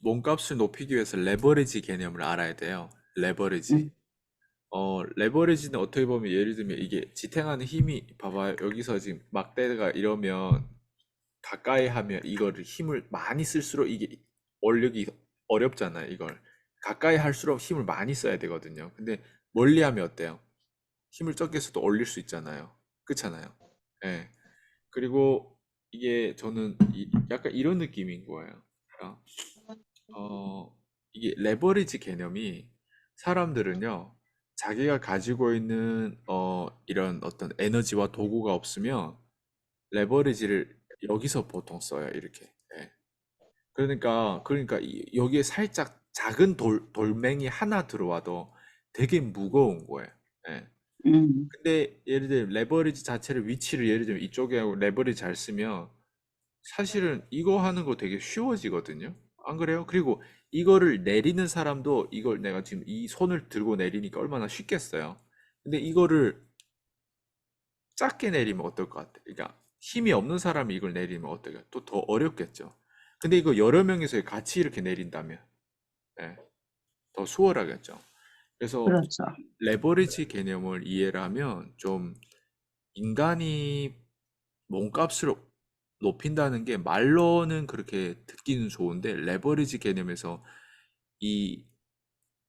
몸값을 높이기 위해서 레버리지 개념을 알아야 돼요. 레버리지. 음, 레버리지는 어떻게 보면 예를 들면 이게 지탱하는 힘이, 봐봐요. 여기서 지금 막대가 이러면 가까이 하면 이거를 힘을 많이 쓸수록 이게 올리기 어렵잖아요, 이걸. 가까이 할수록 힘을 많이 써야 되거든요. 근데 멀리 하면 어때요? 힘을 적게 써도 올릴 수 있잖아요. 그렇잖아요. 예. 그리고 이게 저는 약간 이런 느낌인 거예요. 그러니까 이게 레버리지 개념이, 사람들은요, 자기가 가지고 있는 이런 어떤 에너지와 도구가 없으면 레버리지를 여기서 보통 써요, 이렇게. 예. 그러니까 여기에 살짝 작은 돌멩이 하나 들어와도 되게 무거운 거예요. 예. 음, 근데 예를 들면 레버리지 자체를, 위치를 예를 들면 이쪽에 하고 레버리지 잘 쓰면 사실은 이거 하는 거 되게 쉬워지거든요. 안 그래요? 그리고 이거를 내리는 사람도, 이걸 내가 지금 이 손을 들고 내리니까 얼마나 쉽겠어요. 근데 이거를 작게 내리면 어떨 것 같아? 그러니까 힘이 없는 사람이 이걸 내리면 어떨까요? 또 더 어렵겠죠. 근데 이거 여러 명이서 같이 이렇게 내린다면, 예, 더 수월하겠죠. 그래서 그렇죠. 레버리지 개념을 이해를 하면 좀, 인간이 몸값을 높인다는 게 말로는 그렇게 듣기는 좋은데, 레버리지 개념에서 이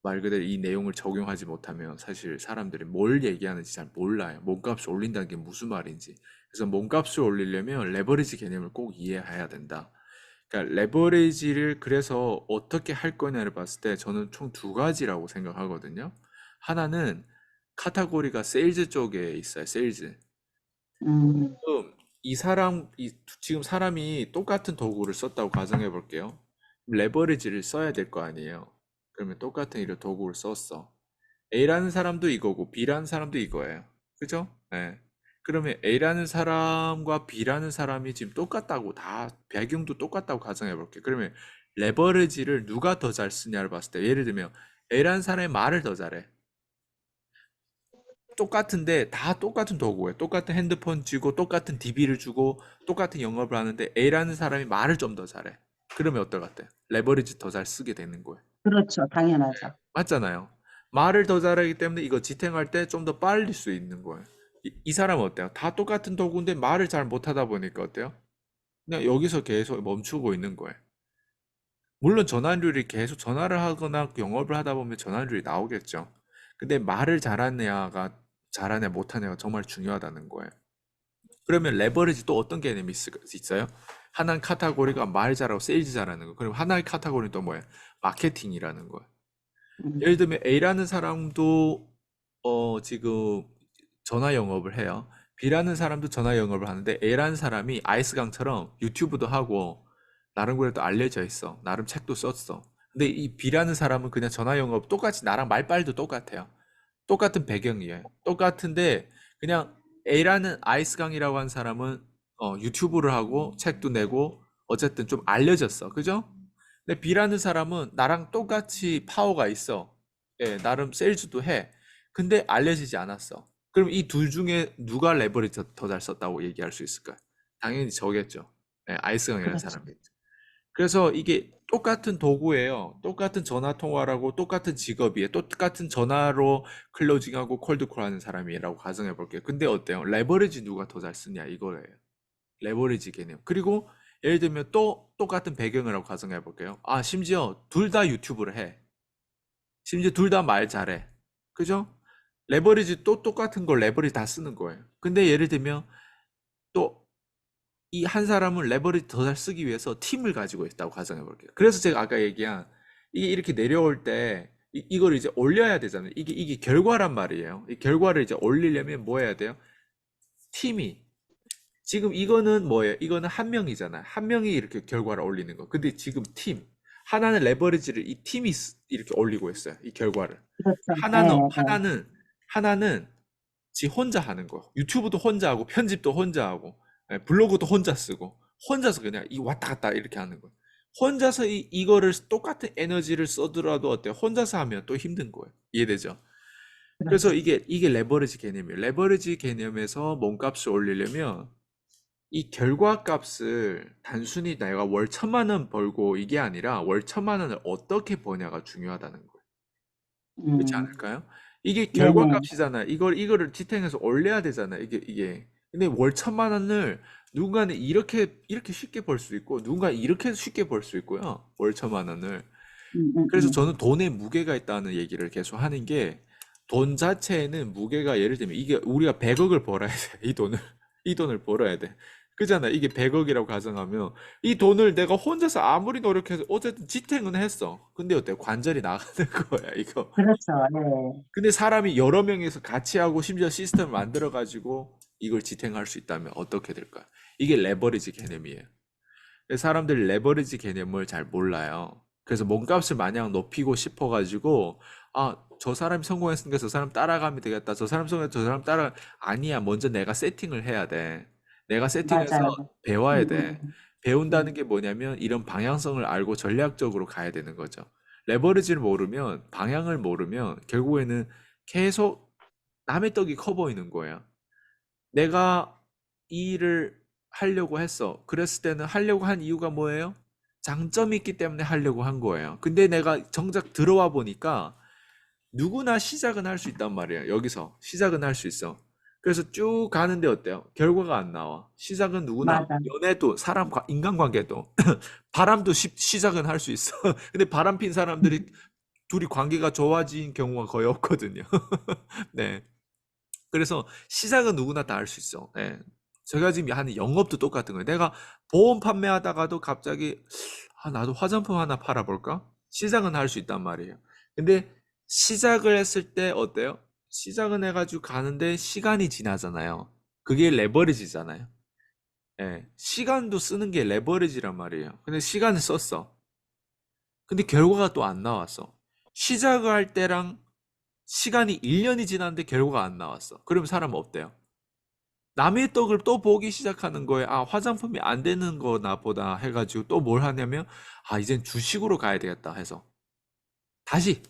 말 그대로 이 내용을 적용하지 못하면 사실 사람들이 뭘 얘기하는지 잘 몰라요. 몸값을 올린다는 게 무슨 말인지. 그래서 몸값을 올리려면 레버리지 개념을 꼭 이해해야 된다. 그러니까 레버리지를 그래서 어떻게 할 거냐를 봤을 때 저는 총 두 가지라고 생각하거든요. 하나는 카테고리가 세일즈 쪽에 있어요. 세일즈. 음, 지금 사람이 똑같은 도구를 썼다고 가정해 볼게요. 레버리지를 써야 될 거 아니에요. 그러면 똑같은 이런 도구를 썼어. A라는 사람도 이거고 B라는 사람도 이거예요. 그죠? 네. 그러면 A라는 사람과 B라는 사람이 지금 똑같다고, 다 배경도 똑같다고 가정해 볼게요. 그러면 레버리지를 누가 더 잘 쓰냐를 봤을 때, 예를 들면 A라는 사람이 말을 더 잘해. 똑같은데 다 똑같은 도구예요. 똑같은 핸드폰 쥐고 똑같은 DB를 주고 똑같은 영업을 하는데 A라는 사람이 말을 좀 더 잘해. 그러면 어떨 것 같아요? 레버리지 더 잘 쓰게 되는 거예요. 그렇죠. 당연하죠. 맞잖아요. 말을 더 잘하기 때문에 이거 지탱할 때 좀 더 빨리 수 있는 거예요. 이 사람은 어때요? 다 똑같은 도구인데 말을 잘 못하다 보니까 어때요? 그냥 여기서 계속 멈추고 있는 거예요. 물론 전환율이, 계속 전화를 하거나 영업을 하다 보면 전환율이 나오겠죠. 근데 말을 잘하냐 못하냐가 정말 중요하다는 거예요. 그러면 레버리지 또 어떤 개념이 있어요? 하나는 카테고리가 말 잘하고 세일즈 잘하는 거. 그리고 하나의 카테고리는 또 뭐예요? 마케팅이라는 거예요. 음, 예를 들면 A라는 사람도 지금 전화 영업을 해요. B라는 사람도 전화 영업을 하는데, A라는 사람이 아이스강처럼 유튜브도 하고 나름 그래도 알려져 있어. 나름 책도 썼어. 근데 이 B라는 사람은 그냥 전화 영업 똑같이, 나랑 말빨도 똑같아요. 똑같은 배경이에요. 똑같은데 그냥 A라는 아이스강이라고 하는 사람은 유튜브를 하고 책도 내고 어쨌든 좀 알려졌어. 그죠? 근데 B라는 사람은 나랑 똑같이 파워가 있어. 예, 나름 세일즈도 해. 근데 알려지지 않았어. 그럼 이 둘 중에 누가 레버리지 더 잘 썼다고 얘기할 수 있을까요? 당연히 저겠죠. 예, 아이스강이라는 그렇죠. 사람이. 그래서 이게 똑같은 도구예요. 똑같은 전화 통화라고, 똑같은 직업이에요. 똑같은 전화로 클로징하고 콜드콜 하는 사람이라고 가정해 볼게요. 근데 어때요? 레버리지 누가 더 잘 쓰냐 이거예요. 레버리지 개념. 그리고 예를 들면 또 똑같은 배경이라고 가정해 볼게요. 아, 심지어 둘 다 유튜브를 해. 심지어 둘 다 말 잘해. 그죠? 레버리지 또 똑같은 걸 레버리지 다 쓰는 거예요. 근데 예를 들면 또 이 한 사람은 레버리지 더 잘 쓰기 위해서 팀을 가지고 있다고 가정해 볼게요. 그래서 제가 아까 얘기한, 이게 이렇게 내려올 때 이걸 이제 올려야 되잖아요. 이게 결과란 말이에요. 이 결과를 이제 올리려면 뭐 해야 돼요? 팀이. 지금 이거는 뭐예요? 이거는 한 명이잖아. 한 명이 이렇게 결과를 올리는 거. 근데 지금 하나는 레버리지를 이 팀이 이렇게 올리고 있어요. 이 결과를. 그렇죠. 예, 하나는, 예. 하나는, 하나는 지 혼자 하는 거. 유튜브도 혼자 하고, 편집도 혼자 하고, 블로그도 혼자 쓰고, 혼자서 그냥 이 왔다 갔다 이렇게 하는 거예요. 혼자서 이거를 똑같은 에너지를 써더라도 어때요? 혼자서 하면 또 힘든 거예요. 이해되죠? 그래서 그렇죠. 이게 레버리지 개념이에요. 레버리지 개념에서 몸값을 올리려면 이 결과값을 단순히 내가 월 1,000만 원 벌고 이게 아니라 월 1,000만 원을 어떻게 버냐가 중요하다는 거예요. 그렇지 음, 않을까요? 이게 네네. 결과값이잖아. 이거를 지탱해서 올려야 되잖아. 이게. 근데 월 1,000만 원을 누군가는 이렇게 쉽게 벌 수 있고, 누군가 이렇게 쉽게 벌 수 있고요. 월 1,000만 원을. 음, 음, 그래서 음. 저는 돈에 무게가 있다는 얘기를 계속 하는 게, 돈 자체에는 무게가, 예를 들면 이게 우리가 100억을 벌어야 돼. 이 돈을 벌어야 돼. 그잖아. 이게 100억이라고 가정하면 이 돈을 내가 혼자서 아무리 노력해서 어쨌든 지탱은 했어. 근데 어때? 관절이 나가는 거야, 이거. 그렇죠. 네. 근데 사람이 여러 명이서 같이 하고 심지어 시스템을 만들어 가지고 이걸 지탱할 수 있다면 어떻게 될까요? 이게 레버리지 개념이에요. 사람들이 레버리지 개념을 잘 몰라요. 그래서 몸값을 마냥 높이고 싶어가지고, 아, 저 사람이 성공했으니까 저 사람 따라가면 되겠다. 저 사람 성공했, 저 사람 따라, 아니야. 먼저 내가 세팅을 해야 돼. 내가 세팅해서 맞아요. 배워야 음, 돼. 음, 배운다는 음. 게 뭐냐면 이런 방향성을 알고 전략적으로 가야 되는 거죠. 레버리지를 모르면, 방향을 모르면 결국에는 계속 남의 떡이 커 보이는 거예요. 내가 이 일을 하려고 했어. 그랬을 때는 하려고 한 이유가 뭐예요? 장점이 있기 때문에 하려고 한 거예요. 근데 내가 정작 들어와 보니까 누구나 시작은 할 수 있단 말이에요. 여기서 시작은 할 수 있어. 그래서 쭉 가는데 어때요? 결과가 안 나와. 시작은 누구나 맞아. 연애도 인간관계도 바람도 시작은 할 수 있어. 근데 바람 핀 사람들이 둘이 관계가 좋아진 경우가 거의 없거든요. 네. 그래서 시작은 누구나 다 할 수 있어. 예. 제가 지금 하는 영업도 똑같은 거예요. 내가 보험 판매하다가도 갑자기 아, 나도 화장품 하나 팔아볼까? 시작은 할 수 있단 말이에요. 근데 시작을 했을 때 어때요? 시작은 해가지고 가는데 시간이 지나잖아요. 그게 레버리지잖아요. 예. 시간도 쓰는 게 레버리지란 말이에요. 근데 시간을 썼어. 근데 결과가 또 안 나왔어. 시작을 할 때랑 시간이 1년이 지났는데 결과가 안 나왔어. 그러면 사람은 어때요? 남의 떡을 또 보기 시작하는 거예요. 아, 화장품이 안 되는 거나 보다 해가지고 또 뭘 하냐면, 아, 이젠 주식으로 가야 되겠다 해서. 다시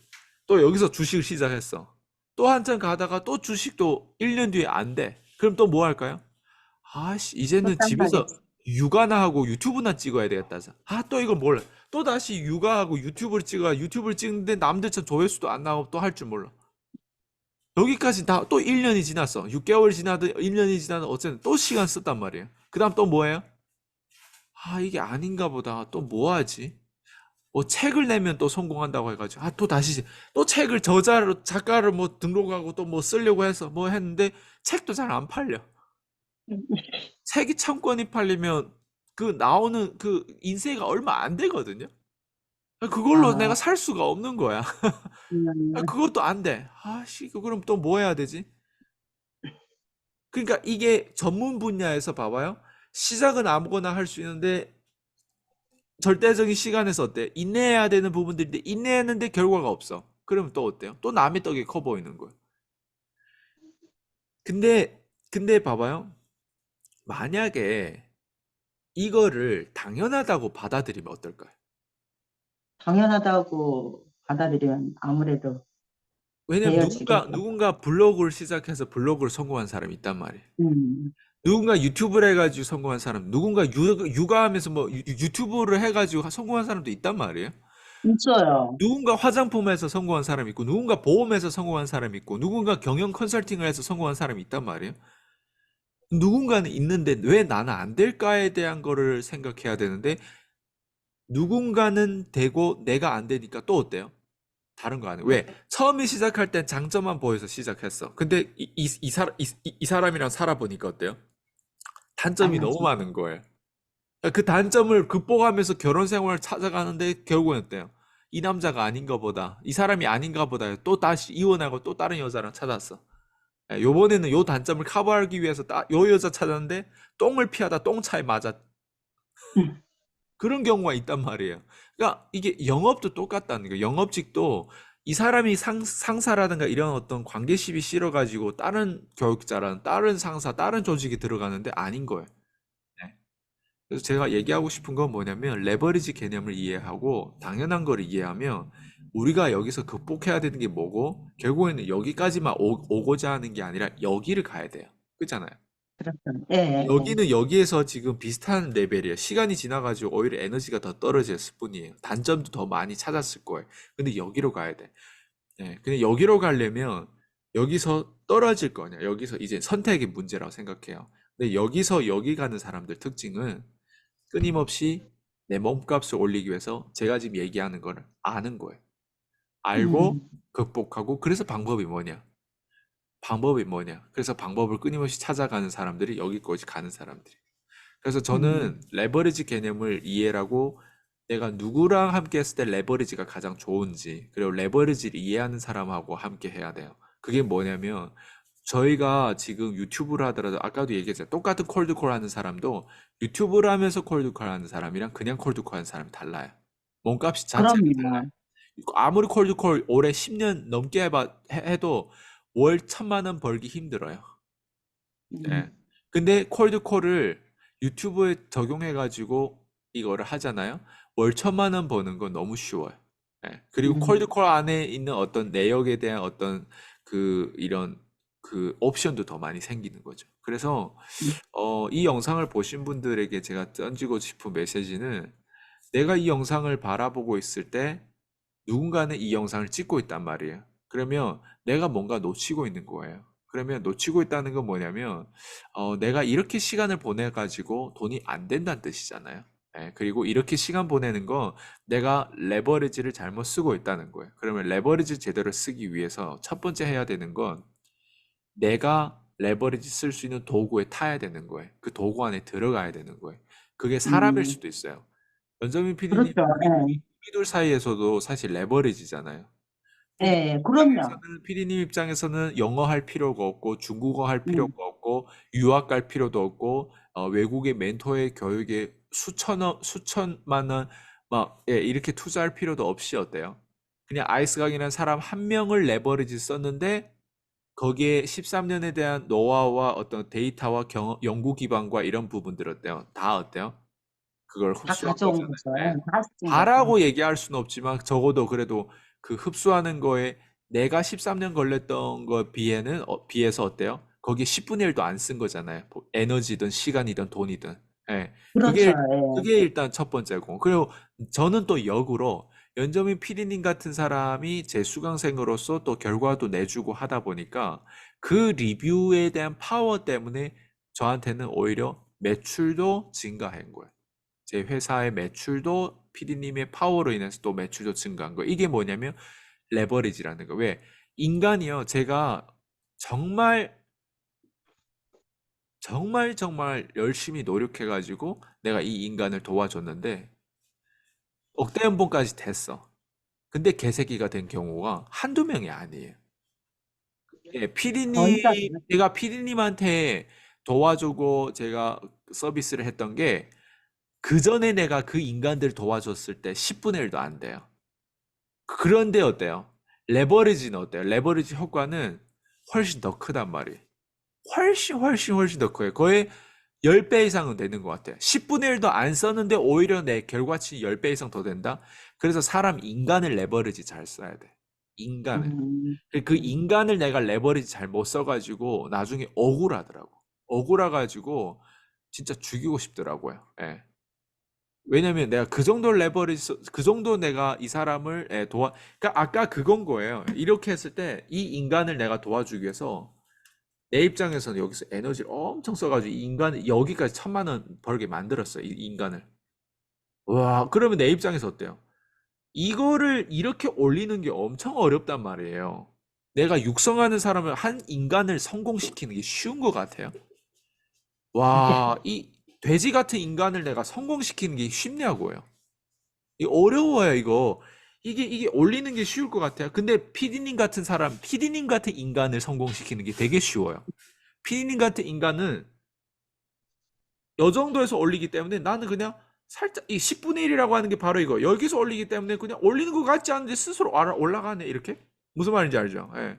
또 여기서 주식을 시작했어. 또 한참 가다가 또 주식도 1년 뒤에 안 돼. 그럼 또 뭐 할까요? 아씨, 또 이제는 집에서 딴가겠지. 육아나 하고 유튜브나 찍어야 되겠다. 아, 또 이걸 몰라. 또 다시 육아하고 유튜브를 찍는데 남들처럼 조회수도 안 나오고 또 할 줄 몰라. 여기까지 다 또 1년이 지났어. 6개월 지나든 1년이 지나든 어쨌든 또 시간 썼단 말이에요. 그 다음 또 뭐예요? 아, 이게 아닌가 보다. 또 뭐 하지? 뭐 책을 내면 또 성공한다고 해가지고, 아, 또 다시, 또 책을 작가를 뭐 등록하고 또 뭐 쓰려고 해서 뭐 했는데, 책도 잘 안 팔려. 책이 천 권이 팔리면 그 나오는 그 인세가 얼마 안 되거든요. 그걸로 내가 아, 살 수가 없는 거야. 음, 그것도 안 돼. 아씨, 그럼 또 뭐 해야 되지? 그러니까 이게 전문 분야에서 봐봐요. 시작은 아무거나 할 수 있는데 절대적인 시간에서 어때? 인내해야 되는 부분들인데 인내했는데 결과가 없어. 그러면 또 어때요? 또 남의 떡이 커 보이는 거예요. 근데 봐봐요. 만약에 이거를 당연하다고 받아들이면 어떨까요? 당연하다고 받아들이면 아무래도 왜냐면 되어지겠죠. 누군가 블로그를 시작해서 블로그를 성공한 사람이 있단 말이에요. 음, 누군가 유튜브를 해가지고 성공한 사람, 누군가 육아하면서 뭐 유튜브를 해가지고 성공한 사람도 있단 말이에요. 있어요. 누군가 화장품에서 성공한 사람이 있고, 누군가 보험에서 성공한 사람이 있고, 누군가 경영 컨설팅을 해서 성공한 사람이 있단 말이에요. 누군가는 있는데 왜 나는 안 될까에 대한 거를 생각해야 되는데, 누군가는 되고 내가 안 되니까 또 어때요? 다른 거 아니에요. 왜? 처음에 시작할 땐 장점만 보여서 시작했어. 근데 이 사람이랑 살아보니까 어때요? 단점이 너무 아니지. 많은 거예요. 그 단점을 극복하면서 결혼 생활을 찾아가는데 결국엔 어때요? 이 남자가 아닌가 보다. 이 사람이 아닌가 보다. 또 다시 이혼하고 또 다른 여자랑 찾았어. 요번에는 요 단점을 커버하기 위해서 요 여자 찾았는데 똥을 피하다 똥차에 맞아. 음, 그런 경우가 있단 말이에요. 그러니까 이게 영업도 똑같다는 거예요. 영업직도 이 사람이 상사라든가 이런 어떤 관계십이 싫어가지고 다른 교육자라는 다른 상사, 다른 조직이 들어가는데 아닌 거예요. 네. 그래서 제가 얘기하고 싶은 건 뭐냐면 레버리지 개념을 이해하고 당연한 거를 이해하면 우리가 여기서 극복해야 되는 게 뭐고 결국에는 여기까지만 오고자 하는 게 아니라 여기를 가야 돼요. 그렇잖아요. 그렇죠. 예예예. 여기는 여기에서 지금 비슷한 레벨이에요. 시간이 지나가지고 오히려 에너지가 더 떨어졌을 뿐이에요. 단점도 더 많이 찾았을 거예요. 근데 여기로 가야 돼. 네, 근데 여기로 가려면 여기서 떨어질 거냐? 여기서 이제 선택의 문제라고 생각해요. 근데 여기서 여기 가는 사람들 특징은 끊임없이 내 몸값을 올리기 위해서 제가 지금 얘기하는 거를 아는 거예요. 알고 음. 극복하고 그래서 방법이 뭐냐? 방법이 뭐냐? 그래서 방법을 끊임없이 찾아가는 사람들이 여기까지 가는 사람들이. 그래서 저는 음. 레버리지 개념을 이해하고 내가 누구랑 함께 했을 때 레버리지가 가장 좋은지, 그리고 레버리지를 이해하는 사람하고 함께 해야 돼요. 그게 뭐냐면, 저희가 지금 유튜브를 하더라도, 아까도 얘기했어요. 똑같은 콜드콜 하는 사람도 유튜브를 하면서 콜드콜 하는 사람이랑 그냥 콜드콜 하는 사람이 달라요. 몸값이 자체가 달라요. 그럼요. 아무리 콜드콜 올해 10년 넘게 해도 월 1,000만 원 벌기 힘들어요. 예. 음. 근데 콜드콜을 유튜브에 적용해가지고 이거를 하잖아요. 월 1,000만 원 버는 건 너무 쉬워요. 예. 그리고 음. 콜드콜 안에 있는 어떤 내역에 대한 어떤 이런 옵션도 더 많이 생기는 거죠. 그래서 음. 이 영상을 보신 분들에게 제가 던지고 싶은 메시지는 내가 이 영상을 바라보고 있을 때 누군가는 이 영상을 찍고 있단 말이에요. 그러면 내가 뭔가 놓치고 있는 거예요. 그러면 놓치고 있다는 건 뭐냐면, 내가 이렇게 시간을 보내가지고 돈이 안 된다는 뜻이잖아요. 예, 그리고 이렇게 시간 보내는 건 내가 레버리지를 잘못 쓰고 있다는 거예요. 그러면 레버리지 제대로 쓰기 위해서 첫 번째 해야 되는 건 내가 레버리지 쓸 수 있는 도구에 타야 되는 거예요. 그 도구 안에 들어가야 되는 거예요. 그게 사람일 음. 수도 있어요. 연정민 PD님, 그렇죠. 예. 우리들 사이에서도 사실 레버리지잖아요. 예, 그럼요. 피디님 입장에서는 영어 할 필요가 없고, 중국어 할 필요가 음. 없고, 유학 갈 필요도 없고, 외국의 멘토의 교육에 수천만 원, 막, 예, 이렇게 투자할 필요도 없이 어때요? 그냥 아이스강이라는 사람 한 명을 레버리지 썼는데, 거기에 13년에 대한 노하우와 어떤 데이터와 연구 기반과 이런 부분들 어때요? 다 어때요? 그걸 다 흡수한 가져온 거잖아요. 거죠. 예. 예, 다 쓴 거죠. 다라고 얘기할 수는 없지만 적어도 그래도 그 흡수하는 거에 내가 13년 걸렸던 거 비해서 어때요? 거기에 10분의 1도 안 쓴 거잖아요. 뭐 에너지든 시간이든 돈이든. 예. 그렇죠. 그게 일단 첫 번째고. 그리고 저는 또 역으로 연정민 PD님 같은 사람이 제 수강생으로서 또 결과도 내주고 하다 보니까 그 리뷰에 대한 파워 때문에 저한테는 오히려 매출도 증가한 거예요. 제 회사의 매출도 PD님의 파워로 인해서 또 매출도 증가한 거. 이게 뭐냐면 레버리지라는 거. 왜? 인간이요. 제가 정말 정말 정말 열심히 노력해가지고 내가 이 인간을 도와줬는데 억대 연봉까지 됐어. 근데 개새끼가 된 경우가 한두 명이 아니에요. 예, 거의가 제가 PD님한테 도와주고 제가 서비스를 했던 게 그 전에 내가 그 인간들 도와줬을 때 10분의 1도 안 돼요. 그런데 어때요? 레버리지는 어때요? 레버리지 효과는 훨씬 더 크단 말이에요. 훨씬 더 커요. 거의 10배 이상은 되는 것 같아요. 10분의 1도 안 썼는데 오히려 내 결과치 10배 이상 더 된다? 그래서 인간을 레버리지 잘 써야 돼. 인간을. 음. 그 인간을 내가 레버리지 잘 못 써가지고 나중에 억울하더라고. 억울해가지고 진짜 죽이고 싶더라고요. 예. 왜냐면 내가 그 정도 그 정도 내가 이 사람을 그러니까 아까 그건 거예요. 이렇게 했을 때 이 인간을 내가 도와주기 위해서 내 입장에서는 여기서 에너지를 엄청 써가지고 이 인간을 여기까지 1,000만 원 벌게 만들었어요. 이 인간을. 와, 그러면 내 입장에서 어때요? 이거를 이렇게 올리는 게 엄청 어렵단 말이에요. 내가 육성하는 사람을 한 인간을 성공시키는 게 쉬운 것 같아요. 와, 이 돼지 같은 인간을 내가 성공시키는 게 쉽냐고요. 이 어려워요, 이거. 이게 올리는 게 쉬울 것 같아요. 근데 피디님 같은 인간을 성공시키는 게 되게 쉬워요. 피디님 같은 인간은 요 정도에서 올리기 때문에 나는 그냥 살짝 이 10분의 1이라고 하는 게 바로 이거. 여기서 올리기 때문에 그냥 올리는 것 같지 않은데 스스로 올라가네, 이렇게. 무슨 말인지 알죠? 예.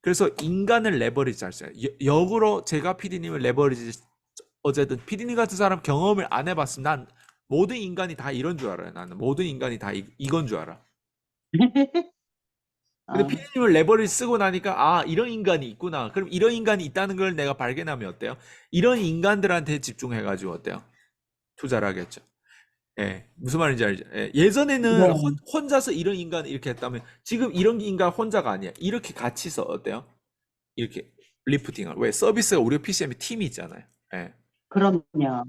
그래서 인간을 레버리지 잘 써요. 역으로 제가 피디님을 레버리지 어쨌든 피디님 같은 사람 경험을 안 해봤으면 난 모든 인간이 다 이런 줄 알아요. 나는 모든 인간이 다 이건 줄 알아. 근데 피디님은 레버리지 쓰고 나니까 아 이런 인간이 있구나. 그럼 이런 인간이 있다는 걸 내가 발견하면 어때요? 이런 인간들한테 집중해가지고 어때요? 투자를 하겠죠. 예, 무슨 말인지 알죠? 예, 예전에는 네. 혼자서 이런 인간 이렇게 했다면 지금 이런 인간 혼자가 아니야. 이렇게 같이 서 어때요? 이렇게 리프팅을. 왜? 서비스가 우리 PCM이 팀이 있잖아요. 예. 그럼요.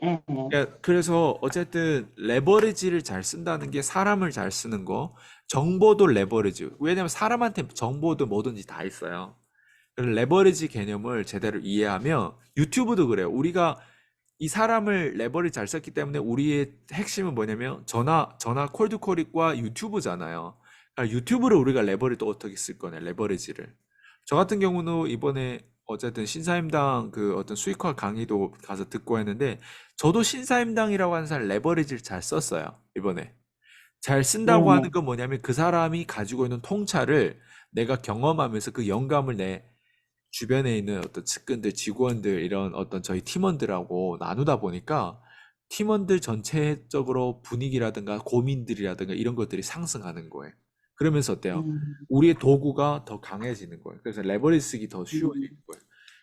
예. 그래서 어쨌든 레버리지를 잘 쓴다는 게 사람을 잘 쓰는 거, 정보도 레버리지. 왜냐면 사람한테 정보도 뭐든지 다 있어요. 그래서 레버리지 개념을 제대로 이해하면 유튜브도 그래요. 우리가 이 사람을 레버리지 잘 썼기 때문에 우리의 핵심은 뭐냐면 전화 콜드콜과 유튜브잖아요. 그러니까 유튜브를 우리가 레버리지 또 어떻게 쓸 거냐, 레버리지를. 저 같은 경우는 이번에 어쨌든 신사임당 그 어떤 수익화 강의도 가서 듣고 했는데 저도 신사임당이라고 하는 사람 레버리지를 잘 썼어요. 이번에. 잘 쓴다고 하는 네네. 건 뭐냐면 그 사람이 가지고 있는 통찰을 내가 경험하면서 그 영감을 내 주변에 있는 어떤 측근들, 직원들, 이런 어떤 저희 팀원들하고 나누다 보니까 팀원들 전체적으로 분위기라든가 고민들이라든가 이런 것들이 상승하는 거예요. 그러면서 어때요? 음, 우리의 도구가 더 강해지는 거예요. 그래서 레버리지 쓰기 더 쉬워지는 음, 거예요.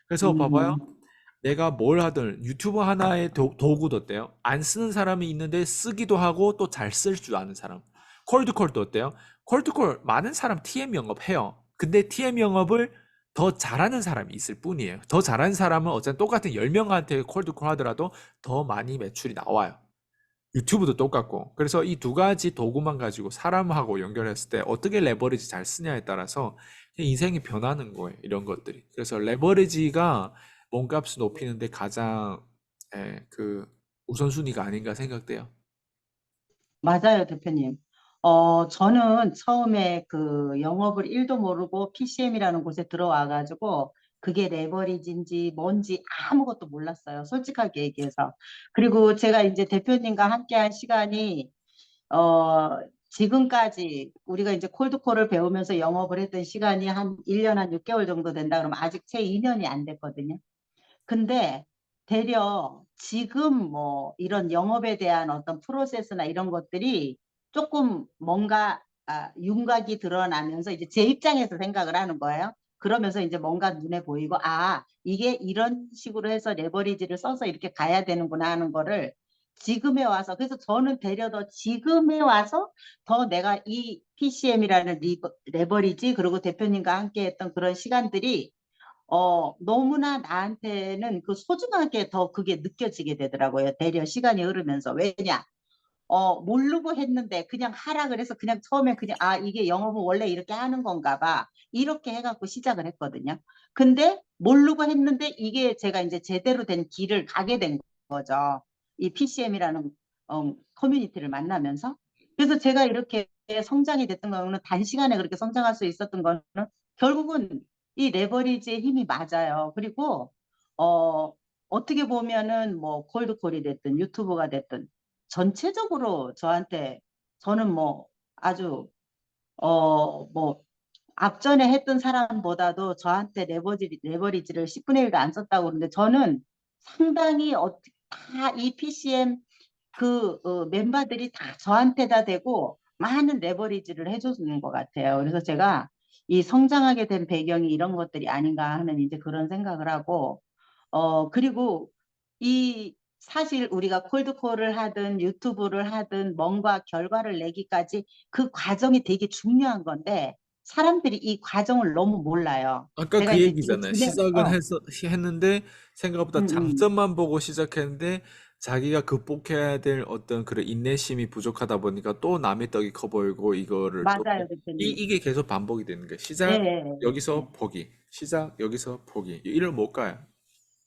그래서 봐봐요. 음, 내가 뭘 하든 유튜브 하나의 도구도 어때요? 안 쓰는 사람이 있는데 쓰기도 하고 또 잘 쓸 줄 아는 사람. 콜드콜도 어때요? 콜드콜 많은 사람 TM 영업 해요. 근데 TM 영업을 더 잘하는 사람이 있을 뿐이에요. 더 잘하는 사람은 어쨌든 똑같은 10명한테 콜드콜 하더라도 더 많이 매출이 나와요. 유튜브도 똑같고. 그래서 이 두 가지 도구만 가지고 사람하고 연결했을 때 어떻게 레버리지 잘 쓰냐에 따라서 인생이 변하는 거예요. 이런 것들이. 그래서 레버리지가 몸값을 높이는데 가장 그 우선순위가 아닌가 생각돼요. 맞아요, 대표님. 저는 처음에 그 영업을 1도 모르고 PCM이라는 곳에 들어와가지고 그게 레버리지인지 뭔지 아무것도 몰랐어요. 솔직하게 얘기해서. 그리고 제가 이제 대표님과 함께한 시간이 어, 지금까지 우리가 이제 콜드콜을 배우면서 영업을 했던 시간이 한 1년 한 6개월 정도 된다 그러면 아직 채 2년이 안 됐거든요. 근데 되려 지금 뭐 이런 영업에 대한 어떤 프로세스나 이런 것들이 조금 뭔가 윤곽이 드러나면서 이제 제 입장에서 생각을 하는 거예요. 그러면서 이제 뭔가 눈에 보이고 이게 이런 식으로 해서 레버리지를 써서 이렇게 가야 되는구나 하는 거를 지금에 와서 그래서 저는 되려 더 지금에 와서 더 내가 이 PCM이라는 레버리지 그리고 대표님과 함께 했던 그런 시간들이 너무나 나한테는 그 소중하게 더 그게 느껴지게 되더라고요. 대려 시간이 흐르면서. 왜냐? 모르고 했는데 그냥 하라 그래서 그냥 처음에 그냥 이게 영업은 원래 이렇게 하는 건가 봐. 이렇게 해갖고 시작을 했거든요. 근데 모르고 했는데 이게 제가 이제 제대로 된 길을 가게 된 거죠. 이 PCM이라는 커뮤니티를 만나면서. 그래서 제가 이렇게 성장이 됐던 거는 단시간에 그렇게 성장할 수 있었던 거는 결국은 이 레버리지의 힘이 맞아요. 그리고 어, 어떻게 보면은 뭐 콜드콜이 됐든 유튜브가 됐든 전체적으로 저한테 저는 뭐 아주 뭐 앞전에 했던 사람보다도 저한테 레버리지를 10분의 1도 안 썼다고 그러는데 저는 상당히 다이 PCM 멤버들이 다 저한테다 대고 많은 레버리지를 해주는 것 같아요. 그래서 제가 이 성장하게 된 배경이 이런 것들이 아닌가 하는 이제 그런 생각을 하고 그리고 이 사실 우리가 콜드콜을 하든 유튜브를 하든 뭔가 결과를 내기까지 그 과정이 되게 중요한 건데 사람들이 이 과정을 너무 몰라요. 아까 제가 그 이제 이거 얘기잖아요. 진행, 시작은 했는데 생각보다 음, 음. 장점만 보고 시작했는데 자기가 극복해야 될 어떤 그런 인내심이 부족하다 보니까 또 남의 떡이 커 보이고 이거를 또 맞아요, 대표님. 이게 계속 반복이 되는 거예요. 예, 시작 예, 예. 여기서 포기, 시작 여기서 포기. 이를 못 가요.